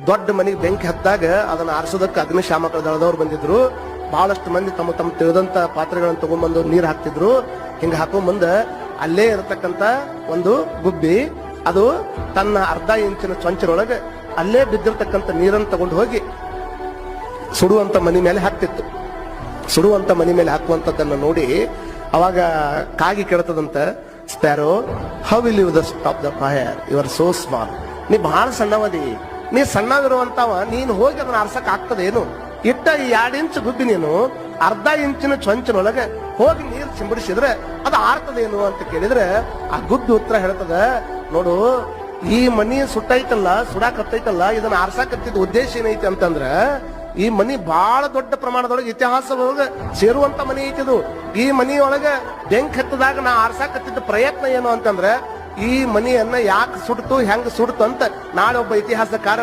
ದೊಡ್ಡ ಮನೆಗೆ ಬೆಂಕಿ ಹತ್ತಾಗ ಅದನ್ನ ಆರಿಸೋದಕ್ಕೆ ಅಗ್ನಿಶಾಮಕ ದಳದವ್ರು ಬಂದಿದ್ರು. ಬಹಳಷ್ಟು ಮಂದಿ ತಮ್ಮ ತಮ್ಮ ತಿಳಿದಂತ ಪಾತ್ರೆಗಳನ್ನ ತಗೊಂಡ್ಬಂದು ನೀರು ಹಾಕ್ತಿದ್ರು. ಹಿಂಗ ಹಾಕೊಂಡ್ ಮುಂದ ಅಲ್ಲೇ ಇರತಕ್ಕಂತ ಒಂದು ಗುಬ್ಬಿ ಅದು ತನ್ನ ಅರ್ಧ ಇಂಚಿನ ಚೊಂಚಿನೊಳಗೆ ಅಲ್ಲೇ ಬಿದ್ದಿರ್ತಕ್ಕಂಥ ನೀರನ್ನು ತಗೊಂಡು ಹೋಗಿ ಸುಡುವಂತ ಮನಿ ಮೇಲೆ ಹಾಕ್ತಿತ್ತು. ಸುಡುವಂತ ಮನಿ ಮೇಲೆ ಹಾಕುವಂತದ್ದನ್ನ ನೋಡಿ ಅವಾಗ ಕಾಗಿ ಕೇಳ್ತದಂತ, sparrow, how will you stop the fire, you are so small. ನೀ ಬಹಳ ಸಣ್ಣವದಿ, ನೀ ಸಣ್ಣವಿರುವಂತವ, ನೀನು ಹೋಗಿ ಅದನ್ನ ಆರ್ಸಕ್ ಆಗ್ತದೆ ಏನು? ಇಟ್ಟ ಈ 2 ಇಂಚು ಗುಬ್ಬಿ ನೀನು ಅರ್ಧ ಇಂಚಿನ ಚೊಂಚಿನೊಳಗೆ ಹೋಗಿ ನೀರು ಸಿಂಬಡಿಸಿದ್ರೆ ಅದು ಆರ್ತದೇನು ಅಂತ ಕೇಳಿದ್ರೆ ಆ ಗುಬ್ಬಿ ಉತ್ತರ ಹೇಳ್ತದ, ನೋಡು, ಈ ಮನಿ ಸುಟ್ಟೈತಲ್ಲ, ಸುಡಾಕತ್ತೈತಲ್ಲ, ಇದನ್ನ ಆರ್ಸಾಕತ್ತಿದ ಉದ್ದೇಶ ಏನೈತಿ ಅಂತಂದ್ರ ಈ ಮನಿ ಬಹಳ ದೊಡ್ಡ ಪ್ರಮಾಣದೊಳಗೆ ಇತಿಹಾಸದೊಳಗೆ ಸೇರುವಂತ ಮನಿ ಐತಿದು. ಈ ಮನಿಯೊಳಗೆ ಬೆಂಕಿ ಹತ್ತದಾಗ ನಾ ಆರ್ಸಾಕತ್ತಿದ್ದ ಪ್ರಯತ್ನ ಏನು ಅಂತಂದ್ರೆ ಈ ಮನಿಯನ್ನ ಯಾಕೆ ಸುಡ್ತು, ಹೆಂಗ್ ಸುಡ್ತು ಅಂತ ನಾಳೆ ಒಬ್ಬ ಇತಿಹಾಸಕಾರ